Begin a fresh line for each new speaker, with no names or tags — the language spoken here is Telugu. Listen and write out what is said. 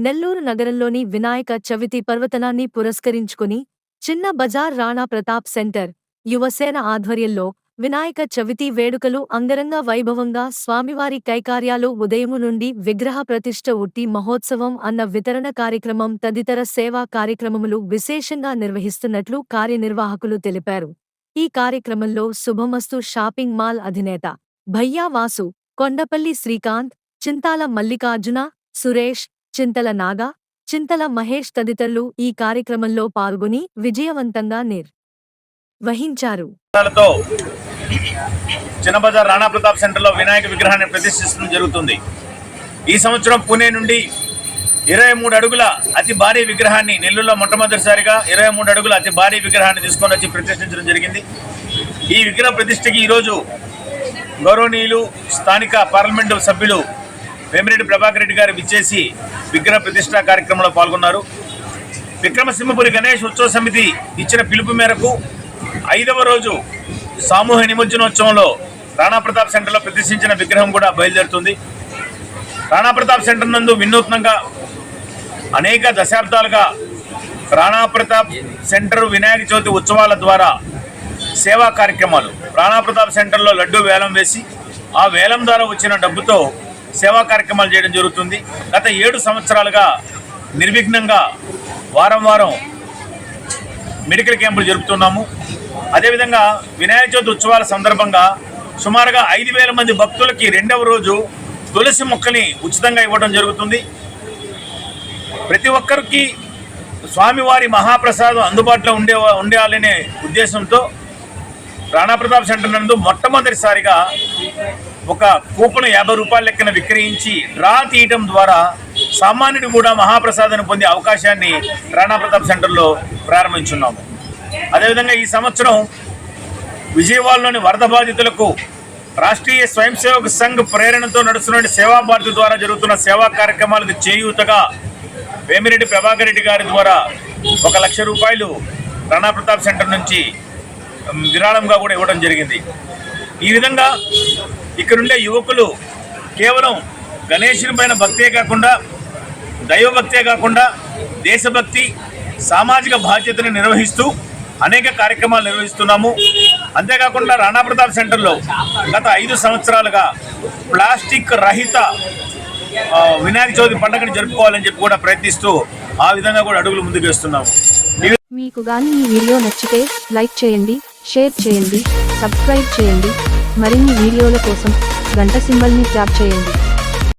నెల్లూరు నగరంలోని వినాయక చవితి పర్వదినాన్ని పురస్కరించుకుని చిన్న బజార్ రాణా ప్రతాప్ సెంటర్ యువసేన ఆధ్వర్యంలో వినాయక చవితి వేడుకలు అంగరంగ వైభవంగా స్వామివారి కైకార్యాలు ఉదయము నుండి విగ్రహ ప్రతిష్ఠ ఉట్టి మహోత్సవం అన్న వితరణ కార్యక్రమం తదితర సేవా కార్యక్రమములు విశేషంగా నిర్వహిస్తున్నట్లు కార్యనిర్వాహకులు తెలిపారు. ఈ కార్యక్రమంలో శుభమస్తు షాపింగ్ మాల్ అధినేత భయ్యా వాసు, కొండపల్లి శ్రీకాంత్, చింతాల మల్లికార్జున, సురేష్, చింతల నాగా, చింతల మహేష్ తదితరులు ఈ కార్యక్రమంలో పాల్గొని విజయవంతంగా నిర్వహించారు.
చిన్నబజార్ రాణా ప్రతాప్ సెంటర్లో వినాయక విగ్రహాన్ని ప్రతిష్ఠించడం జరుగుతుంది. ఈ సంవత్సరం పుణె నుండి 23 అడుగుల అతి భారీ విగ్రహాన్ని, నెల్లూరులో మొట్టమొదటిసారిగా 23 అడుగుల అతి భారీ విగ్రహాన్ని తీసుకొని వచ్చి ప్రతిష్ఠించడం జరిగింది. ఈ విగ్రహ ప్రతిష్ఠకి ఈరోజు గౌరవనీయులు స్థానిక పార్లమెంటు సభ్యులు వేమిరెడ్డి ప్రభాకర్ రెడ్డి గారు విచ్చేసి విగ్రహ ప్రతిష్ఠా కార్యక్రమంలో పాల్గొన్నారు. విక్రమసింహపురి గణేష్ ఉత్సవ సమితి ఇచ్చిన పిలుపు మేరకు 5వ రోజు సామూహిక నిమజ్జనోత్సవంలో రాణా ప్రతాప్ సెంటర్లో ప్రతిష్ఠించిన విగ్రహం కూడా బయలుదేరుతుంది. రాణా ప్రతాప్ సెంటర్ నందు వినూత్నంగా అనేక దశాబ్దాలుగా రాణా ప్రతాప్ సెంటర్ వినాయక చవితి ఉత్సవాల ద్వారా సేవా కార్యక్రమాలు, రాణా ప్రతాప్ సెంటర్లో లడ్డూ వేలం వేసి ఆ వేలం ద్వారా వచ్చిన డబ్బుతో సేవా కార్యక్రమాలు చేయడం జరుగుతుంది. గత 7 సంవత్సరాలుగా నిర్విఘ్నంగా వారం వారం మెడికల్ క్యాంపులు జరుపుతున్నాము. అదేవిధంగా వినాయక చవితి ఉత్సవాల సందర్భంగా సుమారుగా 5,000 మంది భక్తులకి 2వ రోజు తులసి మొక్కని ఉచితంగా ఇవ్వడం జరుగుతుంది. ప్రతి ఒక్కరికి స్వామివారి మహాప్రసాదం అందుబాటులో ఉండాలనే ఉద్దేశంతో రాణా ప్రతాప్ సెంటర్ నందు మొట్టమొదటిసారిగా ఒక కూపన్ 50 రూపాయల లెక్కన విక్రయించి డ్రా తీయడం ద్వారా సామాన్యుడు కూడా మహాప్రసాదాన్ని పొందే అవకాశాన్ని రాణా ప్రతాప్ సెంటర్లో ప్రారంభించున్నాము. అదేవిధంగా ఈ సంవత్సరం విజయవాడలోని వరద బాధితులకు రాష్ట్రీయ స్వయం సేవక్ సంఘ్ ప్రేరణతో నడుస్తున్న సేవా భారతి ద్వారా జరుగుతున్న సేవా కార్యక్రమాలకు చేయూతగా వేమిరెడ్డి ప్రభాకర్ రెడ్డి గారి ద్వారా 1 లక్ష రూపాయలు రాణా ప్రతాప్ సెంటర్ నుంచి విరాళంగా కూడా ఇవ్వడం జరిగింది. ఈ విధంగా ఇక్కడుండే యువకులు కేవలం గణేశుని పైన భక్తే కాకుండా, దైవభక్తే కాకుండా దేశభక్తి, సామాజిక బాధ్యతను నిర్వహిస్తూ అనేక కార్యక్రమాలు నిర్వహిస్తున్నాము. అంతేకాకుండా రాణా ప్రతాప్ సెంటర్లో గత 5 సంవత్సరాలుగా ప్లాస్టిక్ రహిత వినాయక చవితి పండుగను జరుపుకోవాలని చెప్పి కూడా ప్రయత్నిస్తూ ఆ విధంగా కూడా అడుగులు ముందుకు వేస్తున్నాము.
మీకు గాని ఈ వీడియో నచ్చితే లైక్ చేయండి, షేర్ చేయండి, సబ్స్క్రైబ్ చేయండి. మరిన్ని వీడియోల కోసం గంట సింబల్ని ట్యాప్ చేయండి.